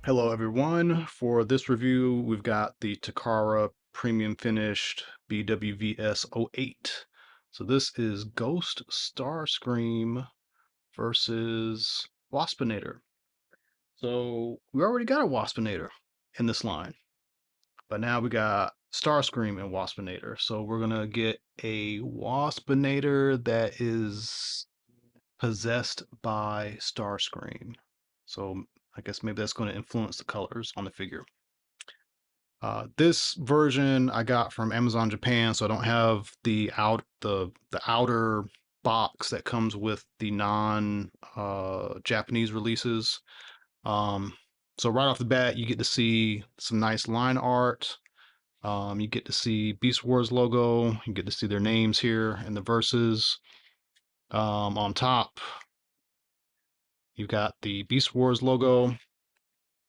Hello everyone. For this review, we've got the Takara Premium Finished BWVS 08. So this is Ghost Starscream versus Waspinator. So we already got a Waspinator in this line, but now we got Starscream and Waspinator. So we're gonna get a Waspinator that is possessed by Starscream. So I guess maybe that's going to influence the colors on the figure. This version I got from Amazon Japan, so I don't have the outer box that comes with the non Japanese releases. Um, so right off the bat, you get to see some nice line art. You get to see Beast Wars logo. You get to see their names here in the verses. On top, you've got the Beast Wars logo.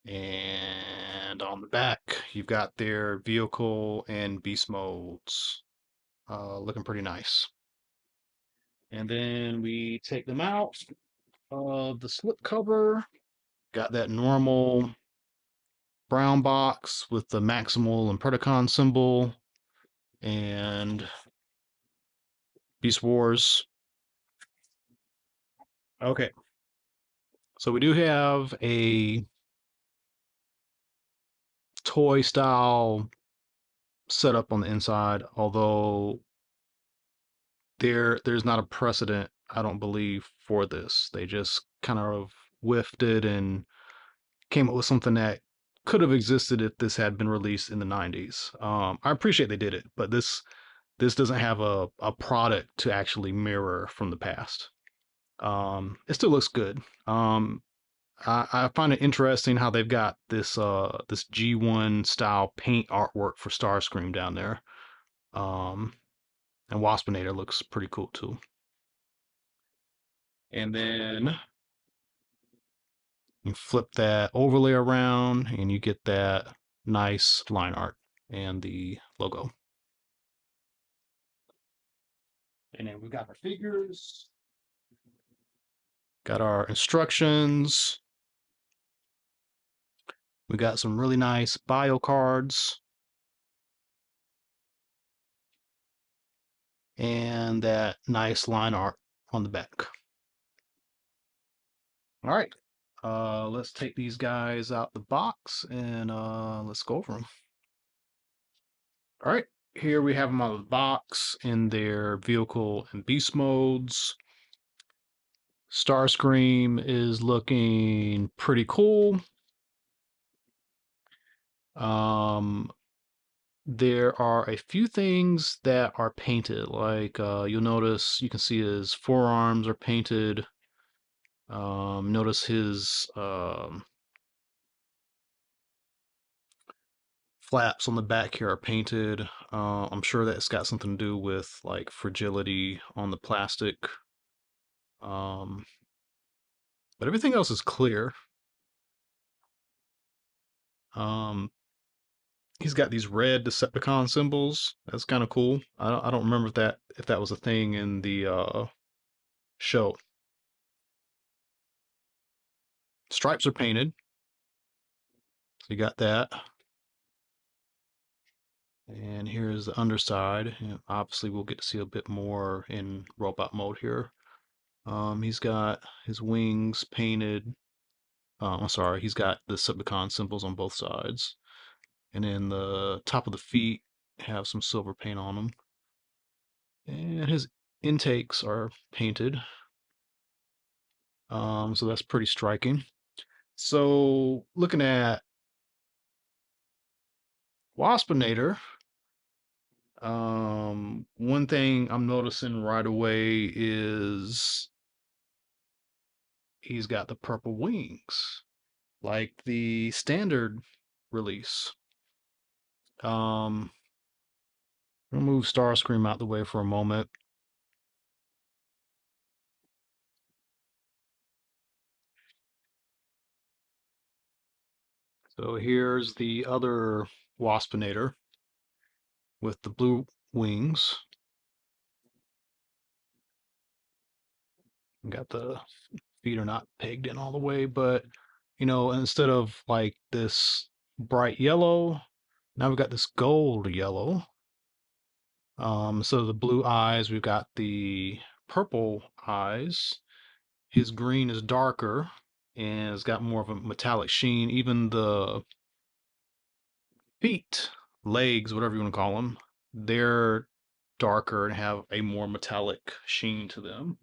And on the back, you've got their vehicle and beast modes. Looking pretty nice. And then we take them out of the slip cover. Got that normal brown box with the Maximal and Predacon symbol and Beast Wars. Okay, so we do have a toy style setup on the inside, although there's not a precedent, I don't believe, for this. They just kind of whiffed it and came up with something that could have existed if this had been released in the 90s. I appreciate they did it, but this doesn't have a product to actually mirror from the past. It still looks good. I find it interesting how they've got this G1 style paint artwork for Starscream down there. Um, and Waspinator looks pretty cool too. And then you flip that overlay around and you get that nice line art and the logo. And then we've got our figures, got our instructions. We got some really nice bio cards and that nice line art on the back. All right, let's take these guys out the box and let's go over them. All right, here we have them out of the box in their vehicle and beast modes. Starscream is looking pretty cool. Um, there are a few things that are painted, like you'll notice you can see his forearms are painted. Notice his flaps on the back here are painted. I'm sure that's got something to do with like fragility on the plastic. Um, but everything else is clear. Um, he's got these red Decepticon symbols. That's kind of cool. I don't remember if that was a thing in the show. Stripes are painted, so you got that. And here's the underside. And obviously, we'll get to see a bit more in robot mode here. He's got his wings painted. I'm sorry, he's got the Decepticon symbols on both sides. And then the top of the feet have some silver paint on them. And his intakes are painted. So that's pretty striking. So looking at Waspinator, one thing I'm noticing right away is he's got the purple wings, like the standard release. Um, I'll move Starscream out the way for a moment. So here's the other Waspinator with the blue wings. Got the feet are not pegged in all the way, but instead of like this bright yellow, now we've got this gold yellow. So the blue eyes, we've got the purple eyes. His green is darker and it's got more of a metallic sheen. Even the feet, legs, whatever you want to call them, they're darker and have a more metallic sheen to them.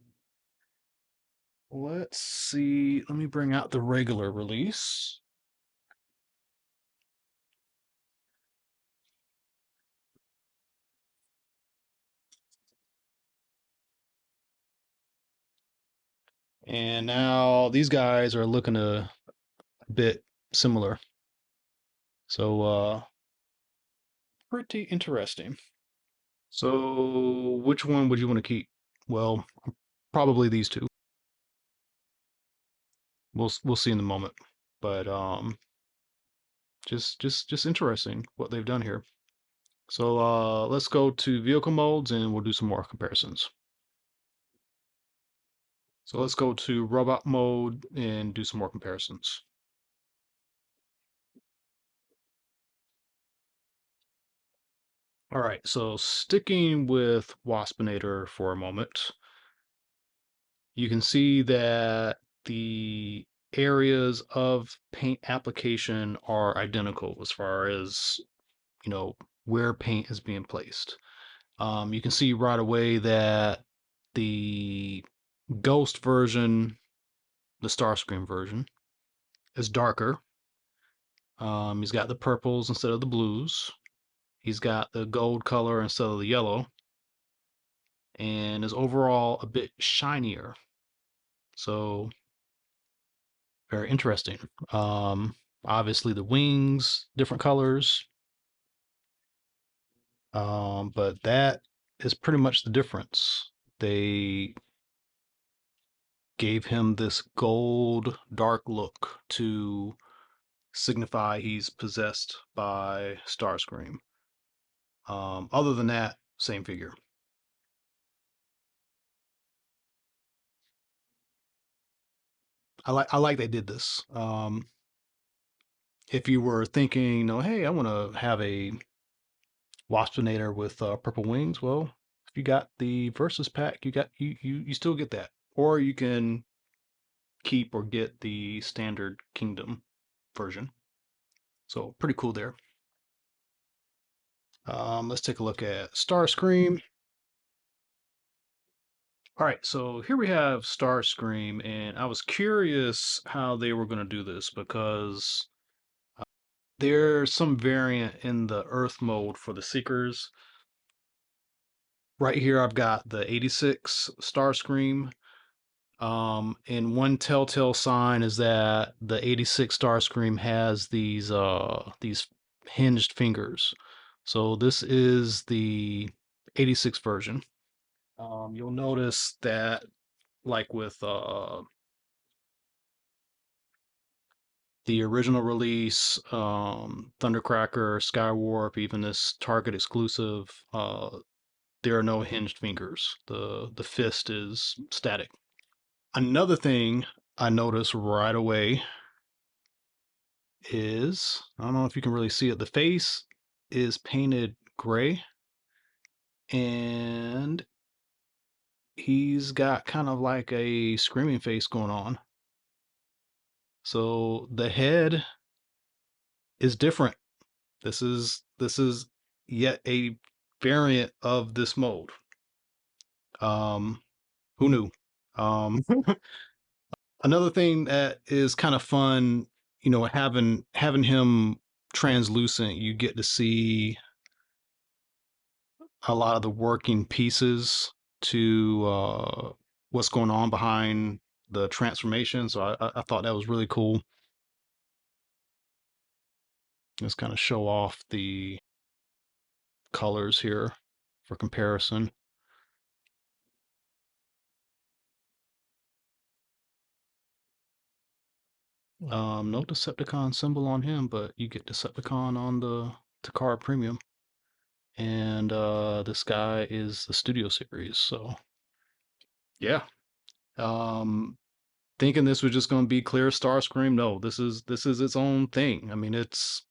Let's see. Let me bring out the regular release. And now these guys are looking a bit similar. So pretty interesting. So which one would you want to keep? Well, probably these two. We'll see in the moment. But just interesting what they've done here. So let's go to vehicle modes and we'll do some more comparisons. So let's go to robot mode and do some more comparisons. All right, so sticking with Waspinator for a moment, you can see that the areas of paint application are identical as far as, where paint is being placed. You can see right away that the Ghost version, the Starscream version, is darker. He's got the purples instead of the blues. He's got the gold color instead of the yellow, and is overall a bit shinier. So very interesting. Obviously the wings, different colors, but that is pretty much the difference. They gave him this gold dark look to signify he's possessed by Starscream. Other than that, same figure. I like they did this. If you were thinking, hey, I want to have a Waspinator with purple wings, well, if you got the Versus pack, you still get that, or you can keep or get the standard Kingdom version. So pretty cool there. Let's take a look at Starscream. All right, so here we have Starscream, and I was curious how they were going to do this because there's some variant in the Earth mode for the Seekers. Right here, I've got the 86 Starscream. And one telltale sign is that the 86 Starscream has these hinged fingers. So this is the 86 version. You'll notice that, like with the original release, Thundercracker, Skywarp, even this Target exclusive, there are no hinged fingers. The fist is static. Another thing I noticed right away is, I don't know if you can really see it, the face is painted gray and he's got kind of like a screaming face going on. So the head is different. This is yet a variant of this mode. Um, who knew? Um, another thing that is kind of fun, having him translucent, you get to see a lot of the working pieces to what's going on behind the transformation. So I thought that was really cool. Just kind of show off the colors here for comparison. No Decepticon symbol on him, but you get Decepticon on the Takara Premium. And this guy is the Studio Series. So yeah. Um, thinking this was just going to be clear Starscream. No, this is its own thing. I mean, it's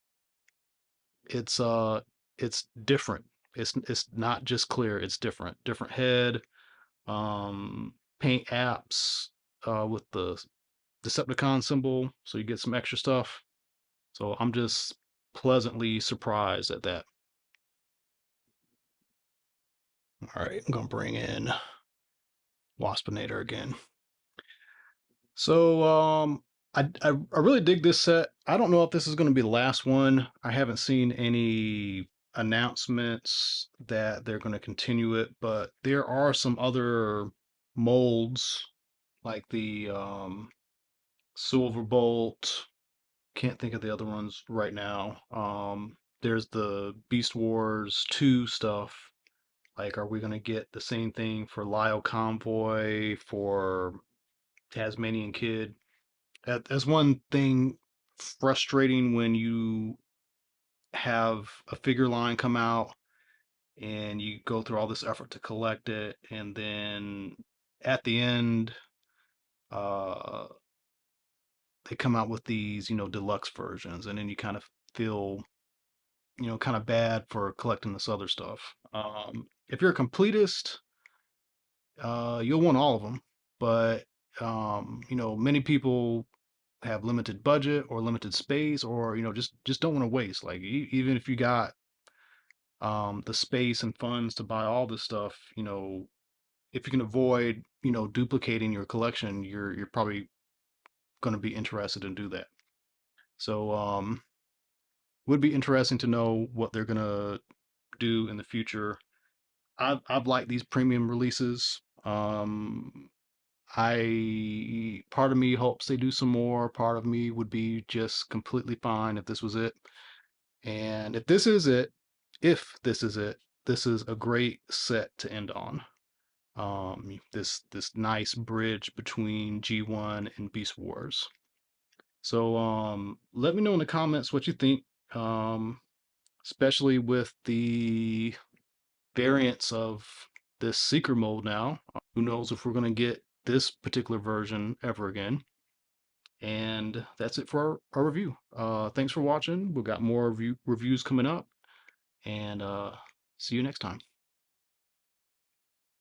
it's different. It's not just clear. It's different. Different head. Paint apps with the Decepticon symbol, so you get some extra stuff. So I'm just pleasantly surprised at that. All right, I'm gonna bring in Waspinator again. So I really dig this set. I don't know if this is going to be the last one. I haven't seen any announcements that they're going to continue it, but there are some other molds like the Silver Bolt. Can't think of the other ones right now. There's the Beast Wars 2 stuff. Like, are we going to get the same thing for Lyle Convoy, for Tasmanian Kid? As one thing frustrating when you have a figure line come out and you go through all this effort to collect it, and then at the end, uh, they come out with these, deluxe versions, and then you kind of feel, kind of bad for collecting this other stuff. If you're a completist, you'll want all of them, but many people have limited budget or limited space, or just don't want to waste. Like, even if you got the space and funds to buy all this stuff, if you can avoid duplicating your collection, you're probably going to be interested in do that. So would be interesting to know what they're going to do in the future. I've liked these premium releases. I Part of me hopes they do some more. Part of me would be just completely fine if this was it. And if this is it, this is a great set to end on. This nice bridge between G1 and Beast Wars. So let me know in the comments what you think. Especially with the variants of this Seeker mode now. Who knows if we're going to get this particular version ever again. And that's it for our review. Thanks for watching. We've got more reviews coming up. And see you next time.